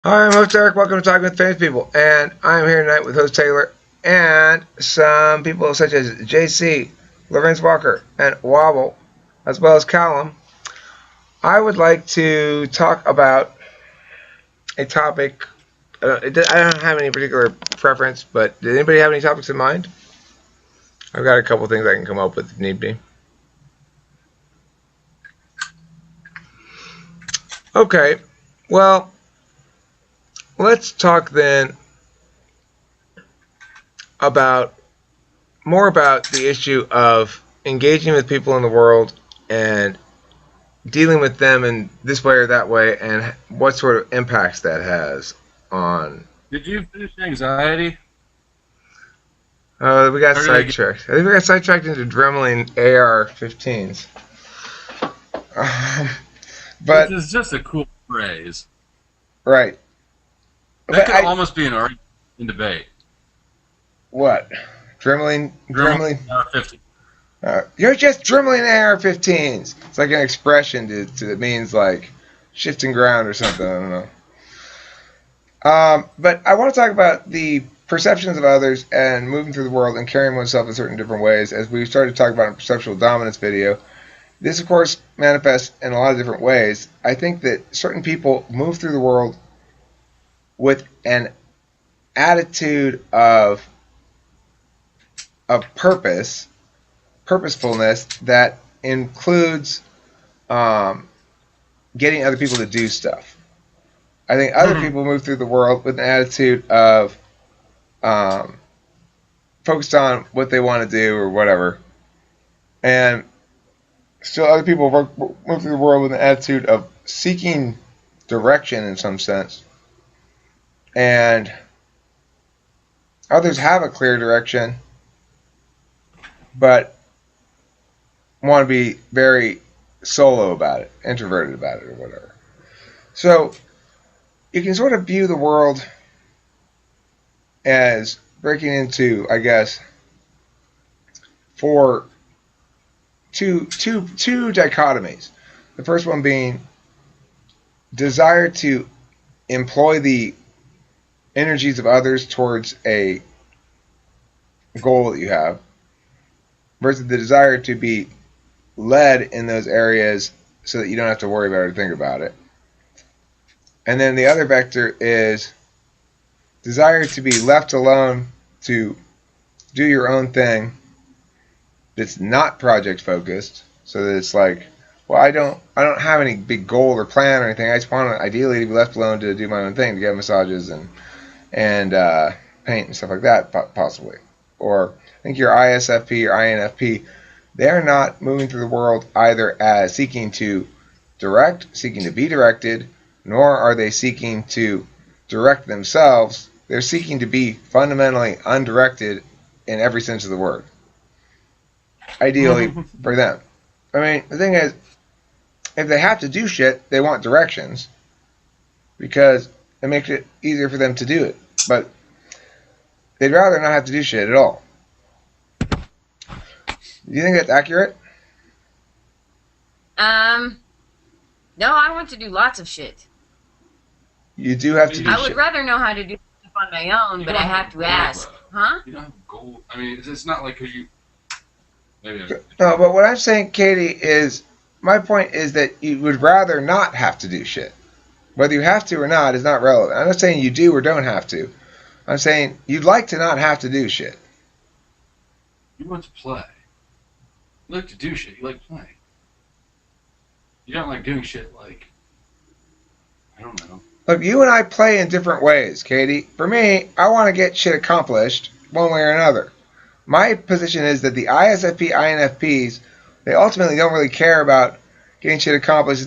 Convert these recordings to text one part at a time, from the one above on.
Hi, I'm host Eric. Welcome to Talking with Famous People. And I'm here tonight with host Taylor and some people such as JC, Lorenz Walker, and Wobble, as well as Callum. I would like to talk about a topic. I don't have any particular preference, but did anybody have any topics in mind? I've got a couple things I can come up with if need be. Okay, well, let's talk then about more about the issue of engaging with people in the world and dealing with them in this way or that way, and what sort of impacts that has on. Did you finish anxiety? We got Or did I get sidetracked. I think we got sidetracked into Dremling AR-15s. Um, which but is just a cool phrase. right. That But could almost be an argument in debate. what? Dremling. Drilling 50. You're just Dremling AR-15s. It's like an expression that means like shifting ground or something. I don't know. But I want to talk about the perceptions of others and moving through the world and carrying oneself in certain different ways, as we started to talk about in perceptual dominance video. This, of course, manifests in a lot of different ways. I think that certain people move through the world with an attitude of purposefulness that includes getting other people to do stuff. I think other people move through the world with an attitude of focused on what they want to do or whatever. And still other people move through the world with an attitude of seeking direction in some sense. And others have a clear direction, but want to be very solo about it, introverted about it, or whatever. So you can sort of view the world as breaking into, I guess, for two dichotomies. The first one being desire to employ the energies of others towards a goal that you have, versus the desire to be led in those areas so that you don't have to worry about it or think about it. And then the other vector is desire to be left alone to do your own thing that's not project focused, so that it's like, well, I don't have any big goal or plan or anything. I just want to ideally to be left alone to do my own thing, to get massages and paint and stuff like that, possibly. Or I think your ISFP or INFP, they're not moving through the world either as seeking to direct, seeking to be directed, nor are they seeking to direct themselves. They're seeking to be fundamentally undirected in every sense of the word. Ideally for them. I mean, the thing is, if they have to do shit, they want directions because it makes it easier for them to do it. But they'd rather not have to do shit at all. Do you think that's accurate? No, I want to do lots of shit. You do have to do I shit. would rather know how to do stuff on my own, but I have to ask. Huh? You don't have a goal. I mean, it's not like you. Maybe. No, but what I'm saying, Katie, is my point is that you would rather not have to do shit. Whether you have to or not is not relevant. I'm not saying you do or don't have to. I'm saying you'd like to not have to do shit. You want to play. You like to do shit. You like playing. You don't like doing shit like, I don't know. Look, you and I play in different ways, Katie. For me, I want to get shit accomplished one way or another. My position is that the ISFP, INFPs, they ultimately don't really care about getting shit accomplished.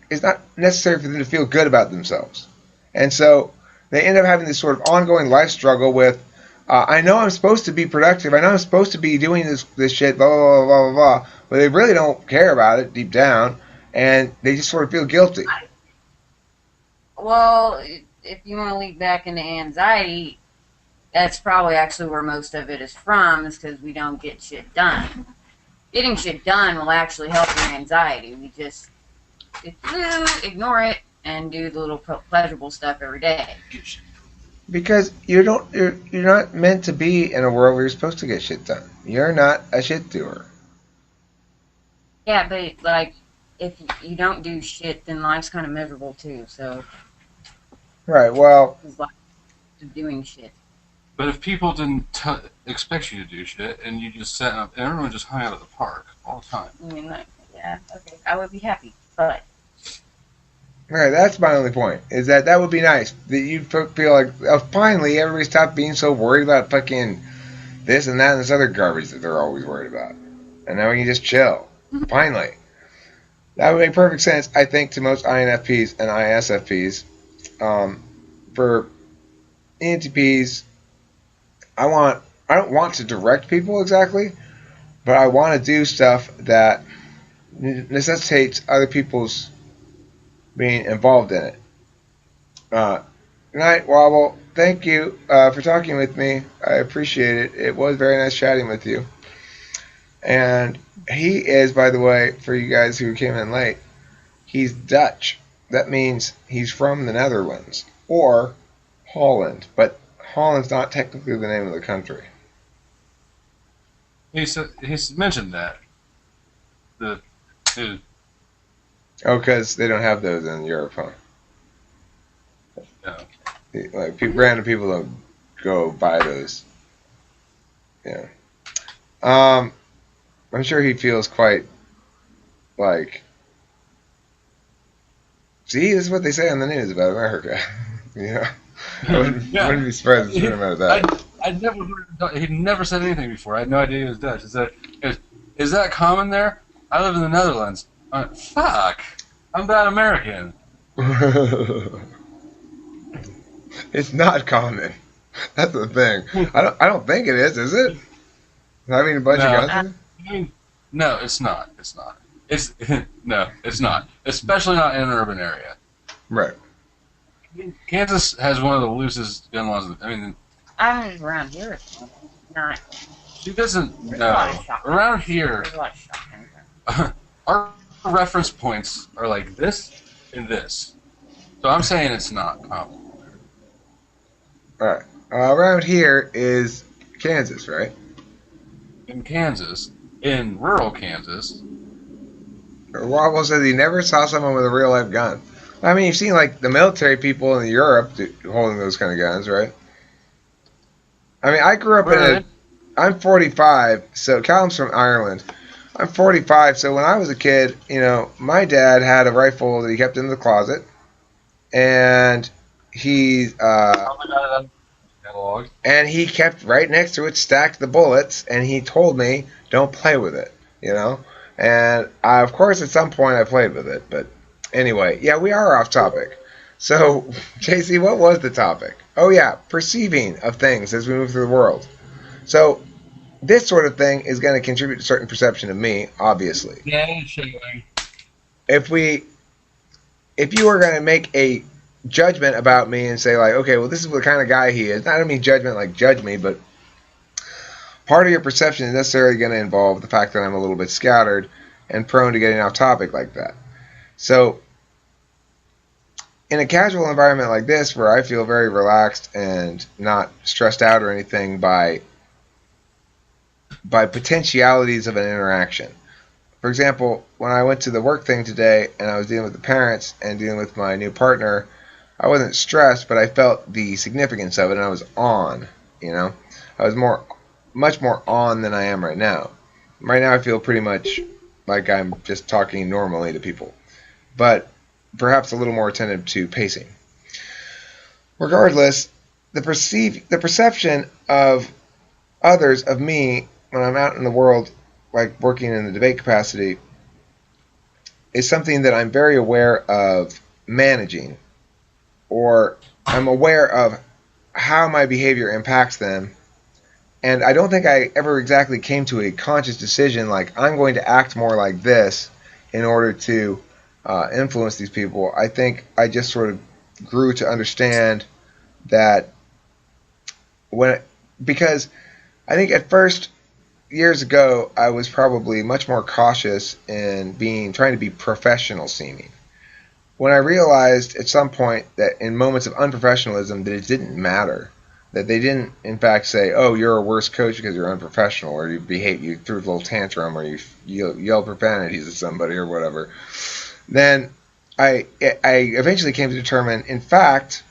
It's not necessary for them to feel good about themselves. And so they end up having this sort of ongoing life struggle with, I know I'm supposed to be productive. I know I'm supposed to be doing this shit, blah, blah, blah, blah, blah, blah. But they really don't care about it deep down. And they just sort of feel guilty. Well, if you want to lead back into anxiety, that's probably actually where most of it is from, is because we don't get shit done. Getting shit done will actually help your anxiety. We just, if you ignore it, and do the little pleasurable stuff every day. Because you're not meant to be in a world where you're supposed to get shit done. You're not a shit doer. Yeah, but like, if you don't do shit, then life's kind of miserable too. So, Right. Well, it's life is doing shit. But if people didn't expect you to do shit and you just sat up and everyone just hung out at the park all the time. I mean, like, yeah, okay, I would be happy, but right. That's my only point. Is that would be nice. That you feel like finally everybody stopped being so worried about fucking this and that and this other garbage that they're always worried about, and now we can just chill. Finally, that would make perfect sense. I think to most INFPs and ISFPs. For ENTPs, I don't want to direct people exactly, but I want to do stuff that necessitates other people's being involved in it. Good night, Wobble. Thank you for talking with me. I appreciate it. It was very nice chatting with you. And he is, by the way, for you guys who came in late, he's Dutch. That means he's from the Netherlands or Holland, but Holland's not technically the name of the country. He's mentioned that. Oh, because they don't have those in Europe, huh? No. Like random people don't go buy those. Yeah. I'm sure he feels quite like. See, this is what they say on the news about America. You know, I wouldn't be surprised if it's about that. I'd never heard. He'd never said anything before. I had no idea he was Dutch. Is that common there? I live in the Netherlands. Fuck. I'm that American. It's not common. That's the thing. I don't think it is it? Having a bunch of guns? No, it's not. It's not. No, it's not. Especially not in an urban area. Right. Kansas has one of the loosest gun laws. I mean, I'm around here. It's not. She doesn't. No. Around here, our reference points are like this and this. So I'm saying it's not common. Alright. Around here is Kansas, right? In Kansas, in rural Kansas. Wobble says he never saw someone with a real life gun. I mean, you've seen like the military people in Europe holding those kind of guns, right? I mean, I grew up I'm 45, so Callum's from Ireland. I'm 45, so when I was a kid, you know, my dad had a rifle that he kept in the closet, and he kept right next to it, stacked the bullets, and he told me, "Don't play with it," you know. And of course, at some point, I played with it, but anyway, yeah, we are off topic. So, JC, what was the topic? Oh yeah, perceiving of things as we move through the world. So, this sort of thing is going to contribute to a certain perception of me, obviously. Yeah, sure. If you were going to make a judgment about me and say like, okay, well, this is the kind of guy he is. I don't mean judgment like judge me, but part of your perception is necessarily going to involve the fact that I'm a little bit scattered and prone to getting off topic like that. So, in a casual environment like this, where I feel very relaxed and not stressed out or anything by potentialities of an interaction. For example, when I went to the work thing today and I was dealing with the parents and dealing with my new partner, I wasn't stressed, but I felt the significance of it, and I was on, you know. I was much more on than I am right now. Right now I feel pretty much like I'm just talking normally to people, but perhaps a little more attentive to pacing. Regardless, the perception of others of me when I'm out in the world, like working in the debate capacity, is something that I'm very aware of managing, or I'm aware of how my behavior impacts them. And I don't think I ever exactly came to a conscious decision like I'm going to act more like this in order to influence these people. I think I just sort of grew to understand that because I think at first, years ago, I was probably much more cautious in trying to be professional seeming. when I realized at some point that in moments of unprofessionalism that it didn't matter, that they didn't in fact say, "Oh, you're a worse coach because you're unprofessional," or you threw a little tantrum, or you yelled profanities at somebody or whatever. Then I eventually came to determine, in fact,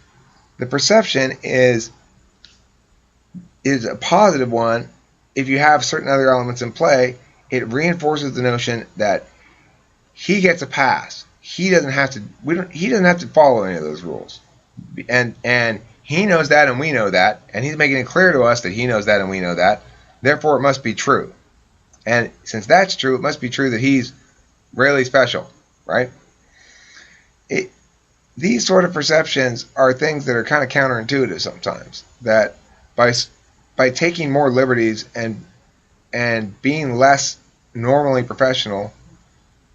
the perception is a positive one. If you have certain other elements in play, it reinforces the notion that he gets a pass. He doesn't have to. He doesn't have to follow any of those rules, and he knows that, and we know that, and he's making it clear to us that he knows that, and we know that. Therefore, it must be true. And since that's true, it must be true that he's really special, right? These sort of perceptions are things that are kind of counterintuitive sometimes. That by taking more liberties and being less normally professional,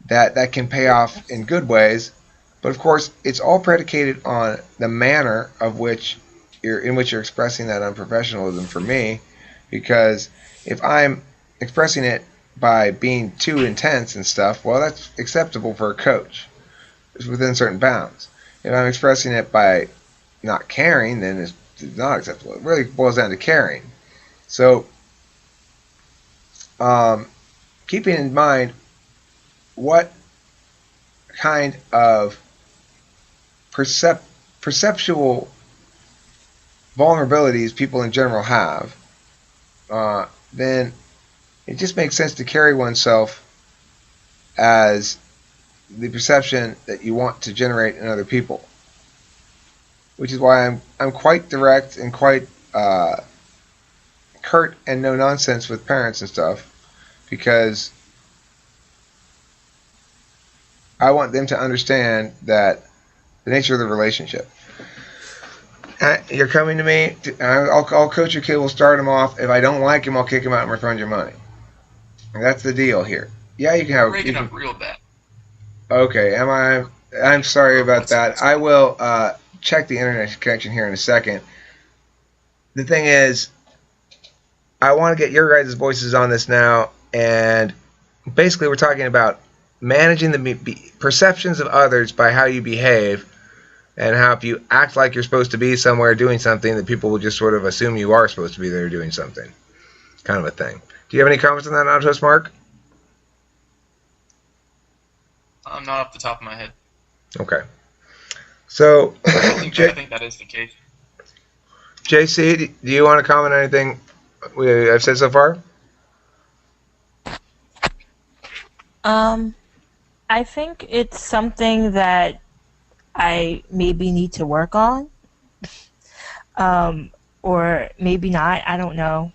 that can pay off in good ways. But of course, it's all predicated on the manner in which you're expressing that unprofessionalism for me, because if I'm expressing it by being too intense and stuff, well, that's acceptable for a coach. It's within certain bounds. If I'm expressing it by not caring, then it's not acceptable. It really boils down to caring. So, keeping in mind what kind of perceptual vulnerabilities people in general have, then it just makes sense to carry oneself as the perception that you want to generate in other people. Which is why I'm quite direct and quite curt and no nonsense with parents and stuff, because I want them to understand that the nature of the relationship. You're coming to me. I'll coach your kid. We'll start him off. If I don't like him, I'll kick him out and refund your money. And that's the deal here. Yeah, you can have. Breaking up real bad. Okay, am I? I'm sorry about that. I will check the internet connection here in a second. The thing is, I want to get your guys' voices on this now, and basically we're talking about managing the perceptions of others by how you behave, and how if you act like you're supposed to be somewhere doing something, that people will just sort of assume you are supposed to be there doing something, kind of a thing. Do you have any comments on that, Autos Mark? I'm not off the top of my head. Okay. So, I think that is the case. JC, do you want to comment on anything I've said so far? I think it's something that I maybe need to work on, or maybe not. I don't know.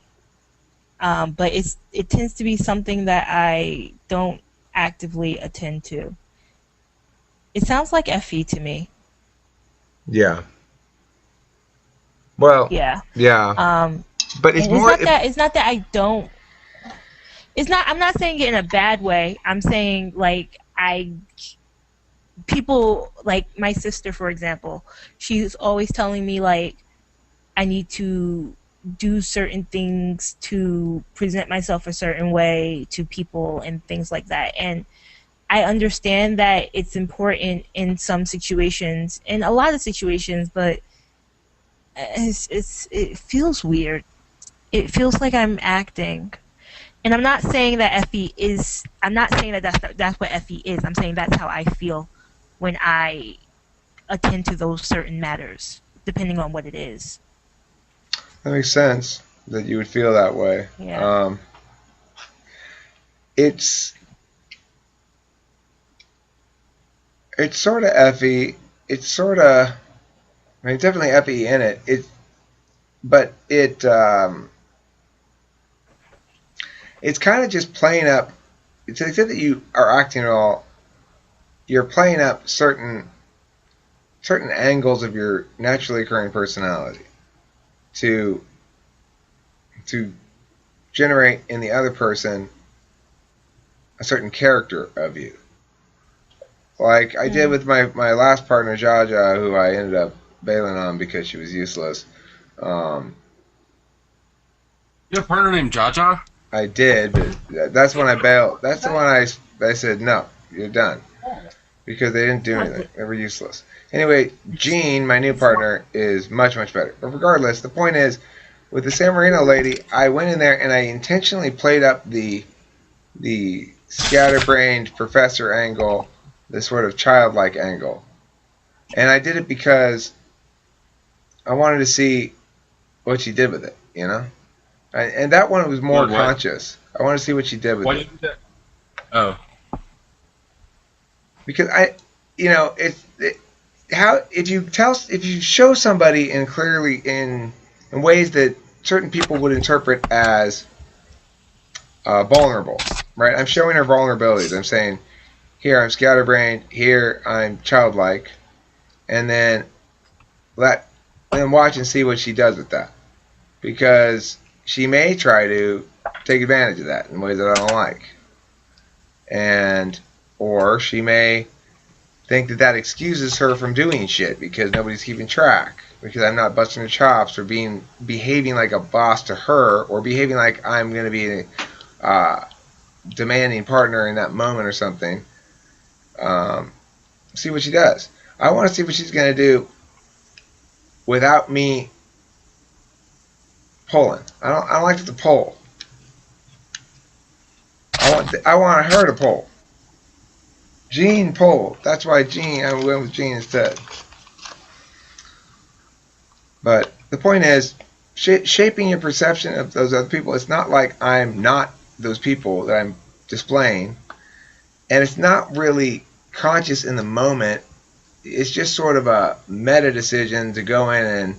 But it tends to be something that I don't actively attend to. It sounds like FE to me. Yeah. Well. Yeah. Yeah. But it's more. It's not that I don't. It's not. I'm not saying it in a bad way. I'm saying like people like my sister, for example. She's always telling me like I need to do certain things to present myself a certain way to people and things like that. And I understand that it's important in some situations, in a lot of situations, but it feels weird. It feels like I'm acting. And I'm not saying that FE is. I'm not saying that that's what FE is. I'm saying that's how I feel when I attend to those certain matters, depending on what it is. That makes sense that you would feel that way. Yeah. It's sort of FE. It's sort of. I mean, definitely FE in it. But it's kind of just playing up. To the extent that you are acting at all, you're playing up certain angles of your naturally occurring personality to generate in the other person a certain character of you. Like I did with my last partner, Jaja, who I ended up bailing on because she was useless. You have a partner named Jaja? I did, but that's when I bailed. That's the one I said, no, you're done. because they didn't do anything. They were useless. Anyway, Jean, my new partner, is much, much better. But regardless, the point is, with the San Marino lady, I went in there and I intentionally played up the scatterbrained professor angle, the sort of childlike angle. And I did it because I wanted to see what she did with it, you know? And that one was more conscious. I wanted to see what she did with Why it. did you do that? Oh. Because if you show somebody in clearly in ways that certain people would interpret as vulnerable, right? I'm showing her vulnerabilities. I'm saying, here I'm scatterbrained, here I'm childlike, and then watch and see what she does with that, because she may try to take advantage of that in ways that I don't like, or she may think that excuses her from doing shit because nobody's keeping track, because I'm not busting her chops or behaving like a boss to her, or behaving like I'm going to be a demanding partner in that moment or something. See what she does. I want to see what she's going to do without me pulling. I don't like to pull. I want her to pull. Jean pulled. That's why I went with Jean instead. But the point is, shaping your perception of those other people. It's not like I'm not those people that I'm displaying, and it's not really conscious in the moment. It's just sort of a meta decision to go in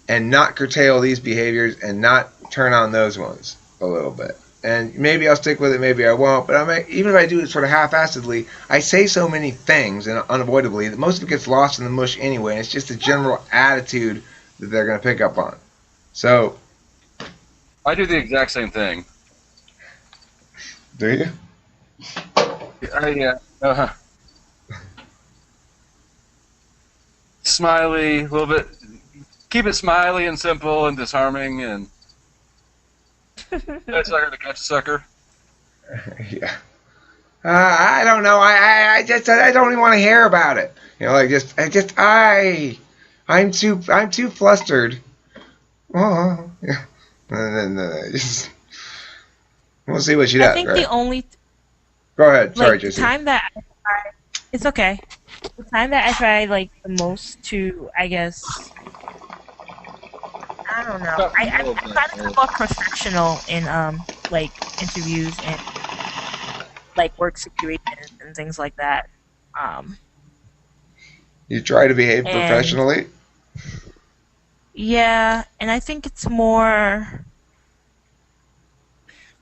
and not curtail these behaviors and not turn on those ones a little bit. And maybe I'll stick with it, maybe I won't. But even if I do it sort of half-assedly, I say so many things and unavoidably that most of it gets lost in the mush anyway. And it's just a general attitude that they're going to pick up on. So I do the exact same thing. Do you? Yeah. Smiley, a little bit. Keep it smiley and simple and disarming, and that's sucker to catch a sucker. Yeah. I don't know. I don't even want to hear about it. You know, I'm too flustered. Oh, yeah. Just, we'll see what she does. I think right? the only Go ahead. Sorry, the JC. time that it's okay. The time that I try the most to, I guess, I don't know. I try to come off professional in interviews and work situations and things like that. You try to behave professionally? Yeah, and I think it's more.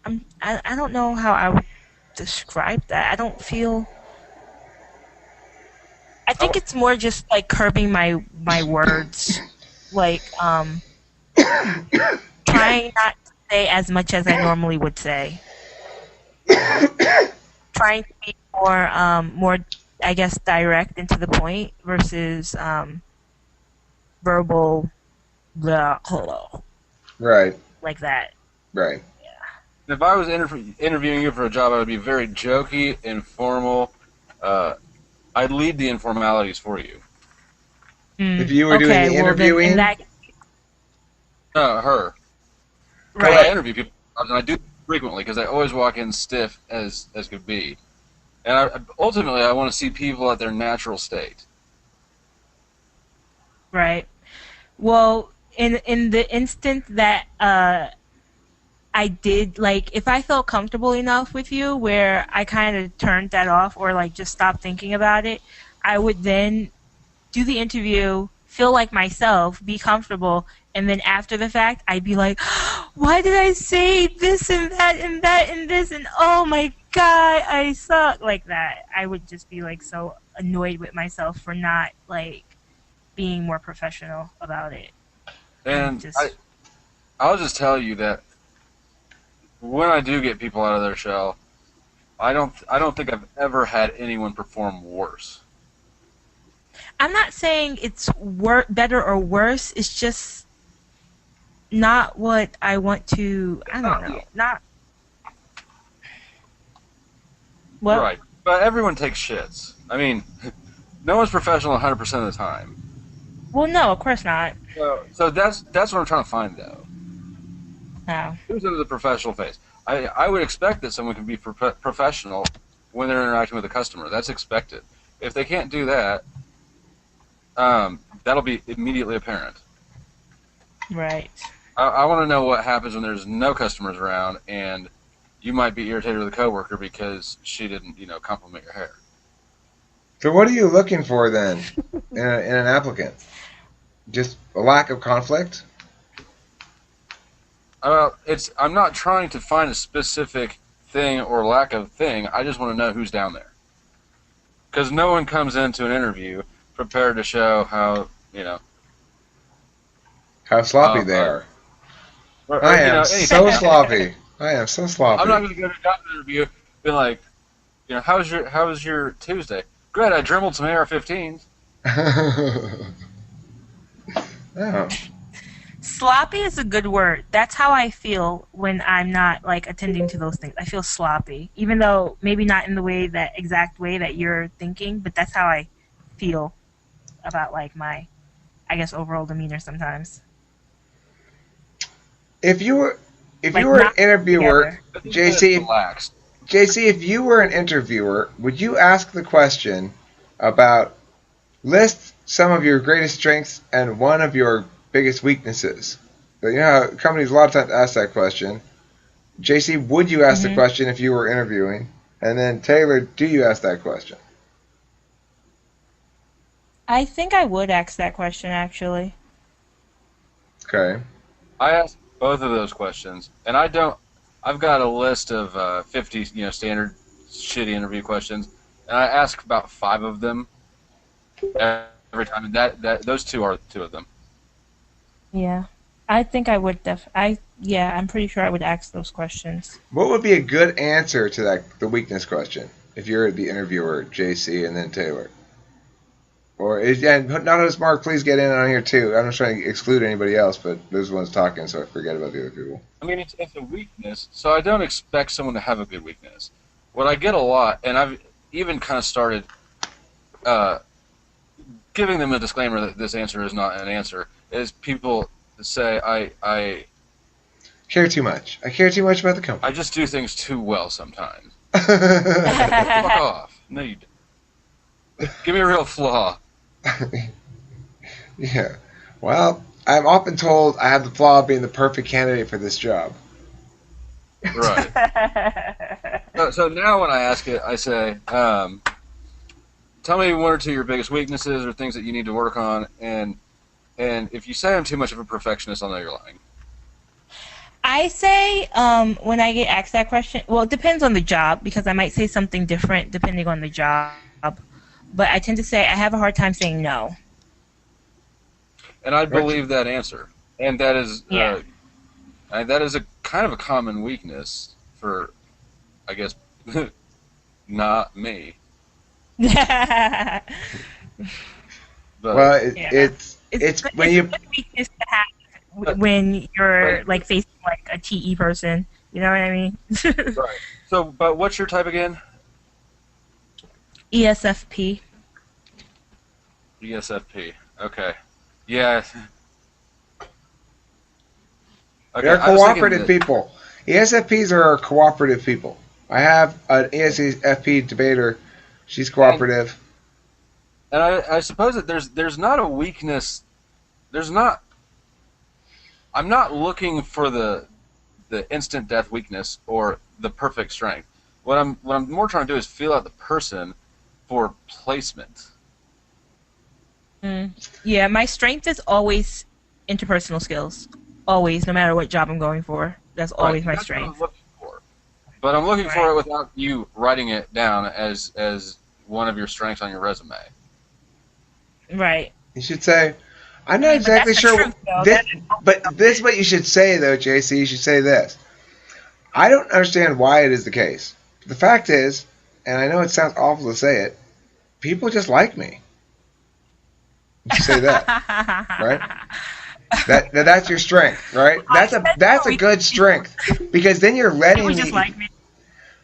I don't know how I would describe that. I don't feel. I think it's more just curbing my words, trying not to say as much as I normally would say. Trying to be more, I guess, direct and to the point versus verbal, blah, right, like that. Right. Yeah. If I was interviewing you for a job, I would be very jokey, informal. I'd lead the informalities for you. If you were doing the interviewing? Her. Right. I interview people, and I do frequently because I always walk in stiff as could be. And ultimately, I want to see people at their natural state. Right. Well, in the instant that I did, if I felt comfortable enough with you where I kind of turned that off or just stopped thinking about it, I would then do the interview, feel like myself, be comfortable, and then after the fact, I'd be like, why did I say this and that and that and this, and oh my god, I suck, like that. I would just be so annoyed with myself for not being more professional about it. And I'll just tell you that when I do get people out of their shell, I don't think I've ever had anyone perform worse. I'm not saying it's better or worse. It's just not what I want to. I don't know. Not what. Right. But everyone takes shits. I mean, no one's professional 100% of the time. Well, no, of course not. So that's what I'm trying to find, though. No. Who's into the professional phase? I would expect that someone can be professional when they're interacting with a customer. That's expected. If they can't do that, that'll be immediately apparent. Right. I want to know what happens when there's no customers around and you might be irritated with a coworker because she didn't, compliment your hair. So what are you looking for then in an applicant? Just a lack of conflict? I'm not trying to find a specific thing or lack of thing. I just want to know who's down there. Because no one comes into an interview prepared to show how, How sloppy they are. Or, I am anything. so sloppy. I am so sloppy. I'm not going to go to a job interview and be like, how was your Tuesday? Great, I dribbled some AR-15s. Oh. Sloppy is a good word. That's how I feel when I'm not like attending to those things. I feel sloppy, even though maybe not in the exact way that you're thinking, but that's how I feel about like my, I guess, overall demeanor sometimes. If you were an not interviewer, JC, Relaxed. JC, if you were an interviewer, would you ask the question about list some of your greatest strengths and one of your biggest weaknesses? You know how companies a lot of times ask that question. JC, would you ask the question if you were interviewing? And then Taylor, do you ask that question? I think I would ask that question actually. Okay. I asked both of those questions, and I've got a list of 50, standard shitty interview questions, and I ask about 5 of them every time. And those 2 are 2 of them. Yeah, I think I would I'm pretty sure I would ask those questions. What would be a good answer to the weakness question if you're the interviewer, JC, and then Taylor? And not as Mark, please get in on here too. I'm not trying to exclude anybody else, but those ones talking, so I forget about the other people. I mean, it's a weakness, so I don't expect someone to have a good weakness. What I get a lot, and I've even kind of started giving them a disclaimer that this answer is not an answer, is people say, I care too much. I care too much about the company. I just do things too well sometimes. Fuck off. No, you don't. Give me a real flaw. Yeah. Well, I'm often told I have the flaw of being the perfect candidate for this job. Right. So now when I ask it, I say, tell me 1 or 2 of your biggest weaknesses or things that you need to work on, and if you say I'm too much of a perfectionist, I'll know you're lying. I say when I get asked that question, well, it depends on the job because I might say something different depending on the job. But I tend to say I have a hard time saying no. And I believe that answer, and that is that is a kind of a common weakness for, I guess, not me. But, well, it's when you a good weakness to have when you're like facing like a TE person. You know what I mean? Right. So, but what's your type again? ESFP. ESFP. Okay. Yeah. Okay, they're cooperative people. ESFPs are cooperative people. I have an ESFP debater. She's cooperative. And I suppose that there's not a weakness. I'm not looking for the instant death weakness or the perfect strength. What I'm more trying to do is feel out the person for placement. Yeah, my strength is always interpersonal skills. Always, no matter what job I'm going for. That's always my strength. What I'm looking for. But I'm looking for it without you writing it down as one of your strengths on your resume. Right. You should say, I'm not exactly sure. But this is what you should say, though, JC. You should say this. I don't understand why it is the case. The fact is, and I know it sounds awful to say it, people just like me. You should say that, right? That's your strength, right? That's a good strength because then you're letting people just like me.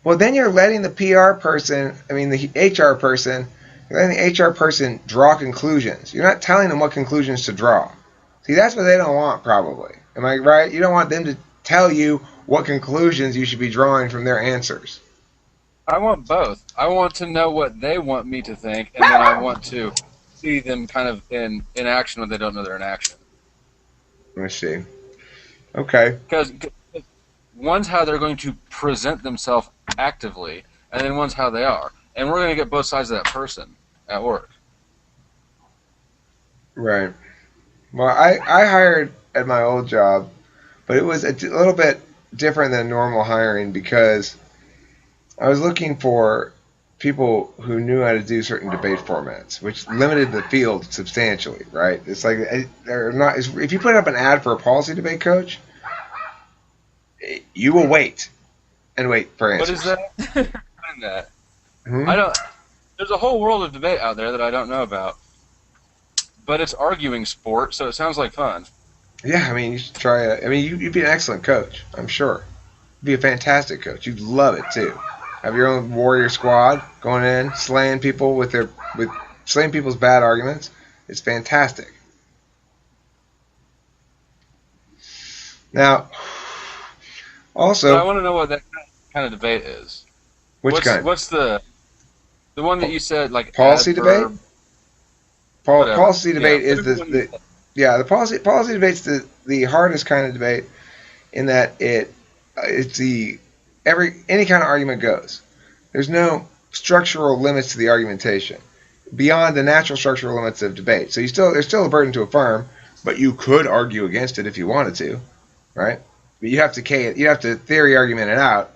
Well, then you're letting the PR person, the HR person, you're letting the HR person draw conclusions. You're not telling them what conclusions to draw. See, that's what they don't want, probably. Am I right? You don't want them to tell you what conclusions you should be drawing from their answers. I want both. I want to know what they want me to think, and then I want to see them kind of in action when they don't know they're in action. Let me see. Okay. Because one's how they're going to present themselves actively, and then one's how they are. And we're going to get both sides of that person at work. Right. Well, I hired at my old job, but it was a little bit different than normal hiring because I was looking for people who knew how to do certain debate formats, which limited the field substantially, right? It's like they're not. If you put up an ad for a policy debate coach, you will wait and wait for answers. What is that? That? Hmm? I don't. There's a whole world of debate out there that I don't know about, but it's arguing sport, so it sounds like fun. Yeah, you should try it. You'd be an excellent coach, I'm sure. You'd be a fantastic coach. You'd love it too. Have your own warrior squad going in, slaying people with slaying people's bad arguments. It's fantastic. Now, also, But I want to know what that kind of debate is. Which kind? What's the one that you said like policy debate? adverb, Policy debate is the the policy debate's the hardest kind of debate in that it's any kind of argument goes. There's no structural limits to the argumentation beyond the natural structural limits of debate. So there's still a burden to affirm, but you could argue against it if you wanted to, right? But you have to theory argument it out.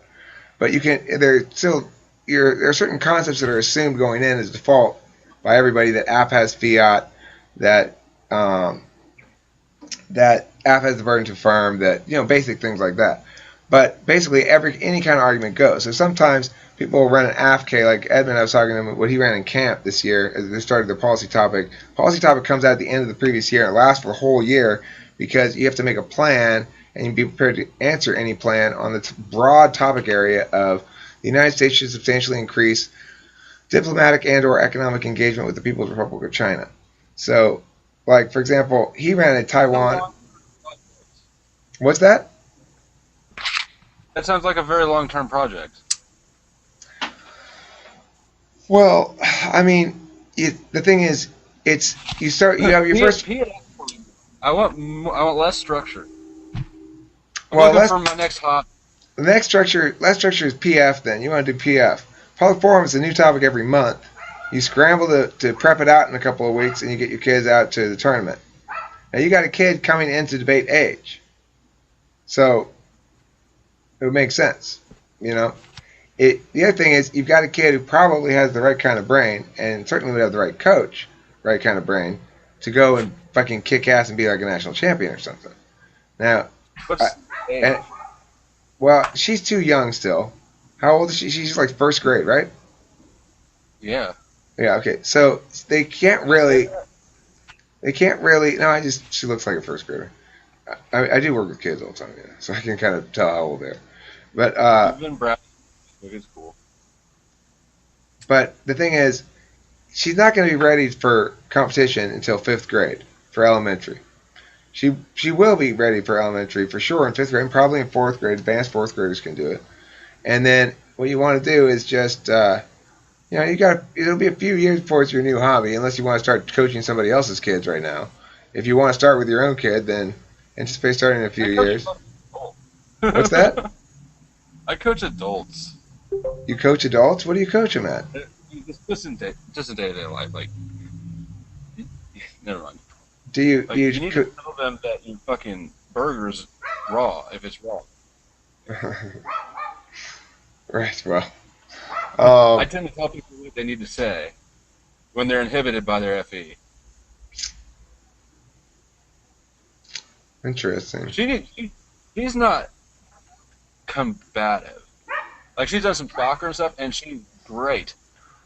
But there are certain concepts that are assumed going in as default by everybody, that app has fiat, that app has the burden to affirm, that basic things like that. But basically any kind of argument goes. So sometimes people will run an AFK, like Edmund, I was talking to him, what he ran in camp this year as they started the policy topic. Policy topic comes out at the end of the previous year and it lasts for the whole year because you have to make a plan and you be prepared to answer any plan on the broad topic area of the United States should substantially increase diplomatic and or economic engagement with the People's Republic of China. So, like, for example, he ran a Taiwan. What's that? That sounds like a very long-term project. Well, the thing is, you have your first. I want less structure. Well, for my next hot. The less structure is PF. Then you want to do PF. Public forum is a new topic every month. You scramble to prep it out in a couple of weeks, and you get your kids out to the tournament. Now you got a kid coming into debate age, so it would make sense, The other thing is you've got a kid who probably has the right kind of brain, and certainly would have the right coach, right kind of brain, to go and fucking kick ass and be like a national champion or something. Now, well, she's too young still. How old is she? She's like first grade, right? Yeah. Yeah. Okay. So they can't really. No, she looks like a first grader. I do work with kids all the time, yeah, so I can kind of tell how old they are. But You've been browsing. It's cool. But the thing is, she's not going to be ready for competition until 5th grade for elementary. She will be ready for elementary for sure in 5th grade, and probably in 4th grade. Advanced 4th graders can do it. And then what you want to do is just, it'll be a few years before it's your new hobby, unless you want to start coaching somebody else's kids right now. If you want to start with your own kid, then anticipate starting in a few years. What's that? I coach adults. You coach adults? What do you coach them at? Just in day-to-day life, like. Never mind. Do you need to tell them that your fucking burger's raw if it's raw. Right. Well. I tend to tell people what they need to say when they're inhibited by their FE. Interesting. She's not combative. Like, she's done some soccer and stuff, and she's great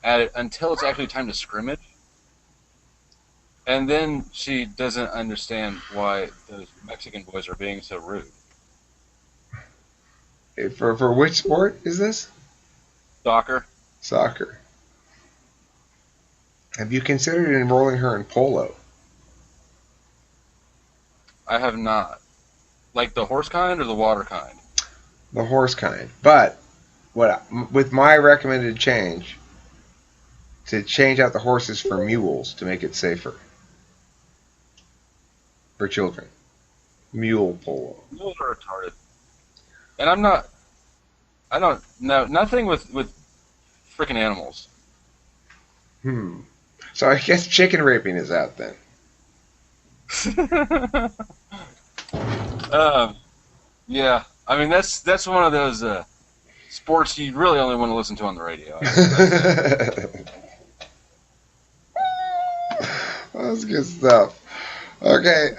at it until it's actually time to scrimmage. And then she doesn't understand why those Mexican boys are being so rude. For which sport is this? Soccer. Soccer. Have you considered enrolling her in polo? I have not. Like the horse kind or the water kind? The horse kind. But with my recommended change, to change out the horses for mules to make it safer for children. Mule polo. Mules are retarded. And I don't know, nothing with freaking animals. So I guess chicken raping is out then. Yeah. I mean, that's one of those sports you really only want to listen to on the radio. That's good stuff. Okay,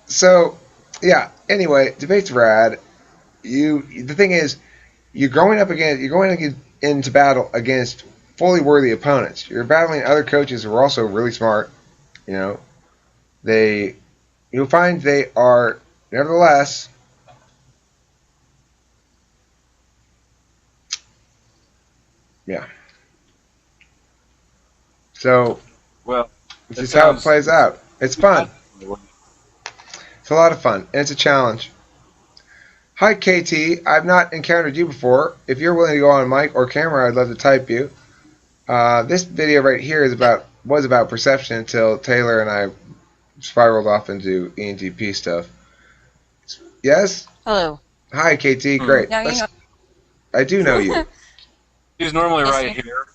so yeah. Anyway, debate's rad. The thing is, you're going into battle against fully worthy opponents. You're battling other coaches who are also really smart. You know, you'll find they are nevertheless. Yeah. So, Well, this is how it plays out. It's fun. It's a lot of fun, and it's a challenge. Hi, KT. I've not encountered you before. If you're willing to go on mic or camera, I'd love to type you. This video right here was about perception until Taylor and I spiraled off into ENTP stuff. Yes? Hello. Hi, KT. Great. Now you know. I do know you. He's normally right here.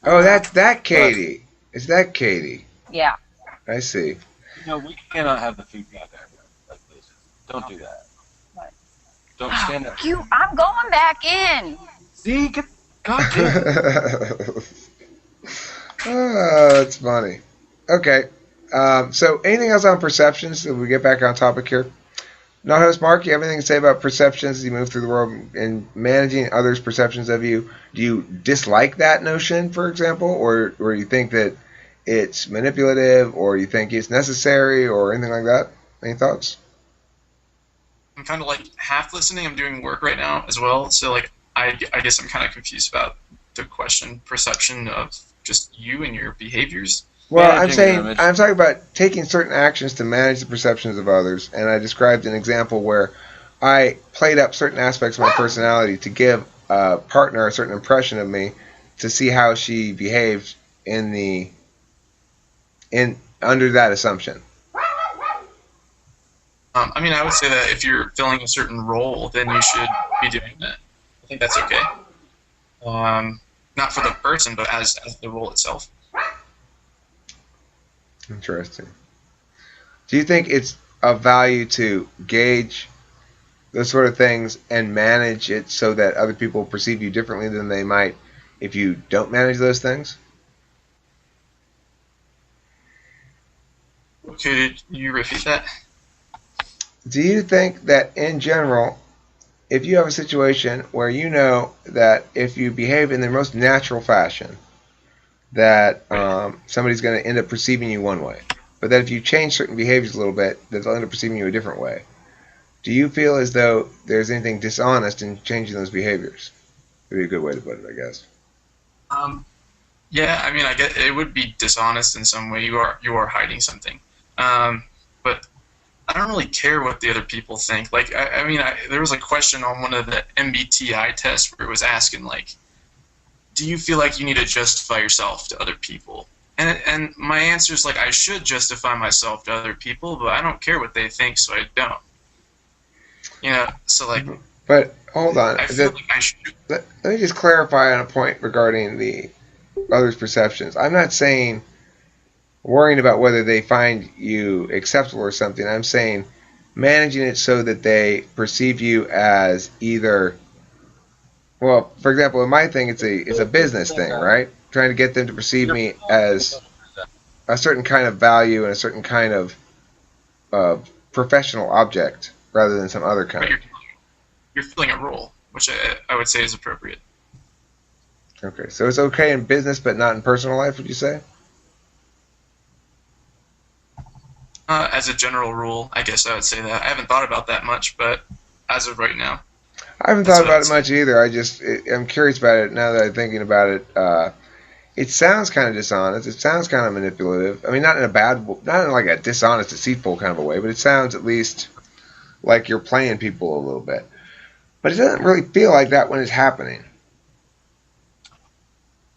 Oh, that's that Katie. Is that Katie? Yeah. I see. No, we cannot have the feedback like this. Don't do that. What? Don't stand up. I'm going back in. See, God damn. Oh, that's funny. Okay. So anything else on perceptions that we get back on topic here? No, host Mark, you have anything to say about perceptions as you move through the world and managing others' perceptions of you? Do you dislike that notion, for example, or you think that it's manipulative, or you think it's necessary, or anything like that? Any thoughts? I'm kind of like half listening. I'm doing work right now as well, so like I guess I'm kind of confused about the question, perception of just you and your behaviors. Well, Managing I'm talking about taking certain actions to manage the perceptions of others, and I described an example where I played up certain aspects of my personality to give a partner a certain impression of me to see how she behaved under that assumption. I mean, I would say that if you're filling a certain role, then you should be doing that. I think that's okay. Not for the person, but as the role itself. Interesting. Do you think it's of value to gauge those sort of things and manage it so that other people perceive you differently than they might if you don't manage those things? Okay, did you repeat that? Do you think that in general, if you have a situation where you know that if you behave in the most natural fashion, that somebody's going to end up perceiving you one way, but that if you change certain behaviors a little bit, that they'll end up perceiving you a different way? Do you feel as though there's anything dishonest in changing those behaviors? Would be a good way to put it, I guess. Yeah, I mean, I get it would be dishonest in some way. You are hiding something, but I don't really care what the other people think. Like, I mean, there was a question on one of the MBTI tests where it was asking, like, do you feel like you need to justify yourself to other people? And my answer is, like, I should justify myself to other people, but I don't care what they think, so I don't. You know, so, like... But, hold on. I feel like I should... Let me just clarify on a point regarding the others' perceptions. I'm not saying worrying about whether they find you acceptable or something. I'm saying managing it so that they perceive you as either, well, for example, in my thing, it's a business thing, right? Trying to get them to perceive me as a certain kind of value and a certain kind of professional object rather than some other kind. But you're filling a role, which I would say is appropriate. Okay, so it's okay in business but not in personal life, would you say? As a general rule, I guess I would say that. I haven't thought about that much, but as of right now. I haven't That's thought what about I'd it say. much either. I'm curious about it now that I'm thinking about it. It sounds kind of dishonest. It sounds kind of manipulative. I mean, not in like a dishonest, deceitful kind of a way, but it sounds at least like you're playing people a little bit. But it doesn't really feel like that when it's happening.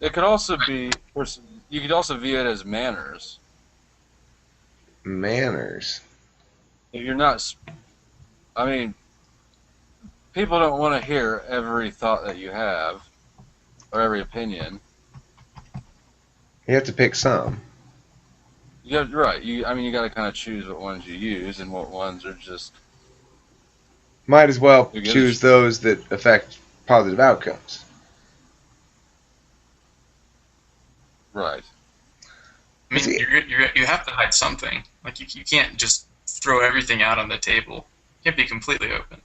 It could also be, you could also view it as manners. Manners. If you're not, I mean, people don't want to hear every thought that you have or every opinion. You have to pick some. Right. You got to kind of choose what ones you use and what ones are just. Might as well Who gives a choose shit? those that affect positive outcomes. Right. I mean, See, you have to hide something. Like you can't just throw everything out on the table. You can't be completely open.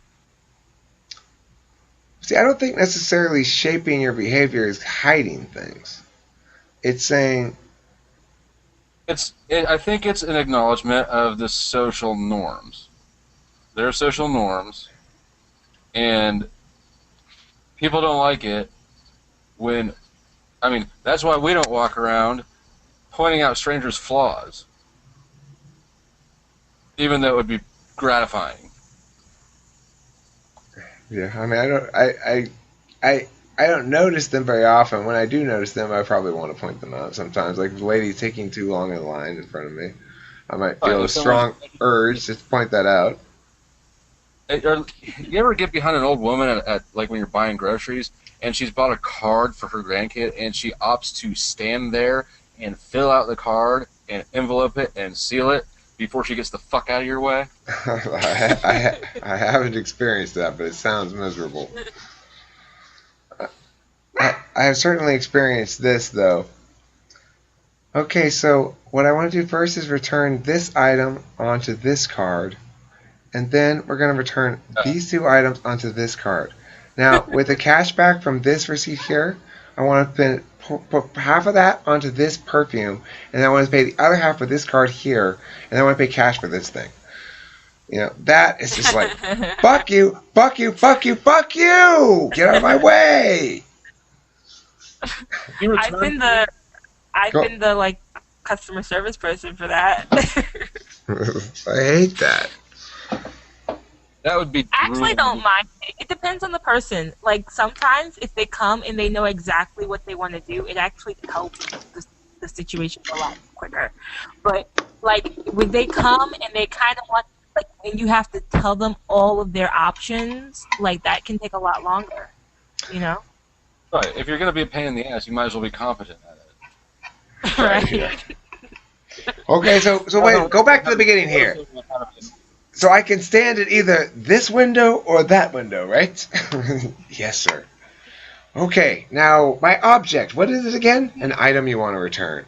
I don't think necessarily shaping your behavior is hiding things. It's saying, I think it's an acknowledgement of the social norms. There are social norms, and people don't like it when. I mean, that's why we don't walk around pointing out strangers' flaws, even though it would be gratifying. yeah. I mean, I don't notice them very often. When I do notice them, I probably want to point them out sometimes. Like the lady taking too long in line in front of me, I might Right, feel a if someone's strong urge to point that out. Or you ever get behind an old woman at like when you're buying groceries and she's bought a card for her grandkid and she opts to stand there and fill out the card and envelope it and seal it before she gets the fuck out of your way? I haven't experienced that, but it sounds miserable. I have certainly experienced this though. Okay, so what I want to do first is return this item onto this card, and then we're going to return these two items onto this card. Now, with the cash back from this receipt here, I want to put half of that onto this perfume, and I want to pay the other half for this card here, and I want to pay cash for this thing. You know, that is just like, fuck you, fuck you, fuck you, fuck you! Get out of my way! I've been the like customer service person for that. I hate that. That would be. I actually don't mind it. It depends on the person. Like sometimes if they come and they know exactly what they want to do, it actually helps the situation a lot quicker. But like when they come and they kind of want, like, and you have to tell them all of their options, like that can take a lot longer. You know? Right. If you're going to be a pain in the ass, you might as well be competent at it. Right. Yeah. Okay, so wait, go back to the beginning here. So I can stand at either this window or that window, right? Yes, sir. Okay, now my object, what is it again? An item you want to return.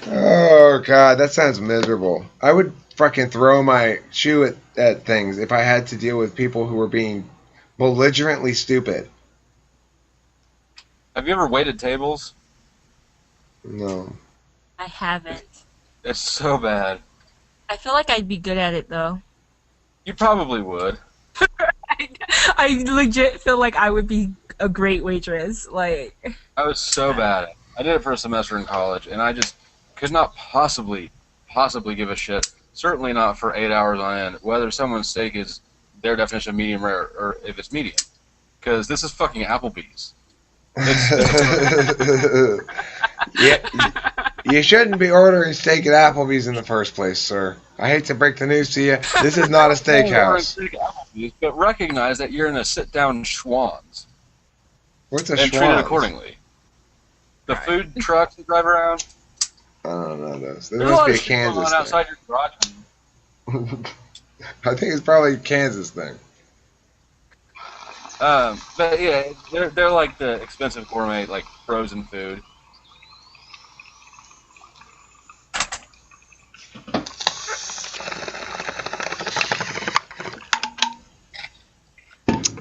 Oh, God, that sounds miserable. I would fucking throw my shoe at things if I had to deal with people who were being belligerently stupid. Have you ever waited tables? No. I haven't. It's so bad. I feel like I'd be good at it though. You probably would. I legit feel like I would be a great waitress. Like I was so bad at it. I did it for a semester in college, and I just could not possibly give a shit. Certainly not for 8 hours on end, whether someone's steak is their definition of medium rare or if it's medium. Because this is fucking Applebee's. Yeah, you shouldn't be ordering steak at Applebee's in the first place, sir. I hate to break the news to you. This is not a steakhouse. But recognize that you're in a sit-down Schwann's. What's a And treat it Schwann's? accordingly. The food trucks that drive around. I don't know those. There There's must lot be a of shit going Kansas on outside your garage. thing. I think it's probably a Kansas thing. But yeah, they're like the expensive gourmet, like frozen food.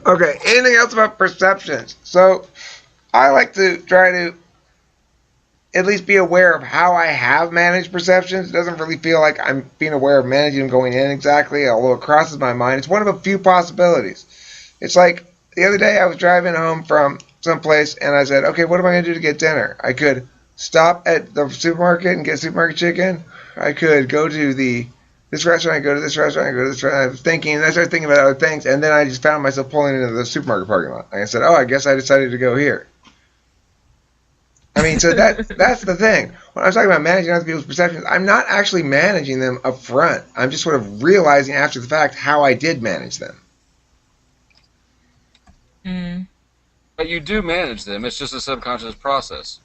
Okay, anything else about perceptions? So, I like to try to at least be aware of how I have managed perceptions. It doesn't really feel like I'm being aware of managing them going in exactly, although it crosses my mind. It's one of a few possibilities. It's like the other day I was driving home from someplace and I said, okay, what am I going to do to get dinner? I could stop at the supermarket and get supermarket chicken. I could go to this restaurant, I go to this restaurant, I go to this restaurant. I was thinking, and I started thinking about other things, and then I just found myself pulling into the supermarket parking lot. And I said, oh, I guess I decided to go here. I mean, so that's the thing. When I was talking about managing other people's perceptions, I'm not actually managing them up front. I'm just sort of realizing after the fact how I did manage them. Mm. But you do manage them. It's just a subconscious process.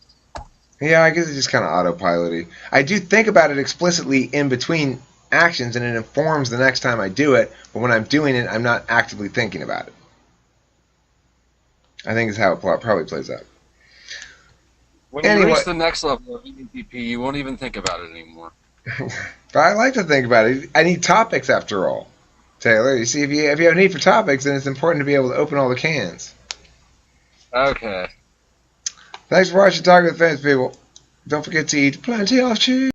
Yeah, I guess it's just kind of autopilot-y. I do think about it explicitly in between actions, and it informs the next time I do it, but when I'm doing it, I'm not actively thinking about it. I think is how it probably plays out. When you Anyway. reach the next level of ENTP, you won't even think about it anymore. But I like to think about it. I need topics after all, Taylor. You see, if you have a need for topics, then it's important to be able to open all the cans. Okay. Thanks for watching Talking with Fans, people. Don't forget to eat plenty of cheese.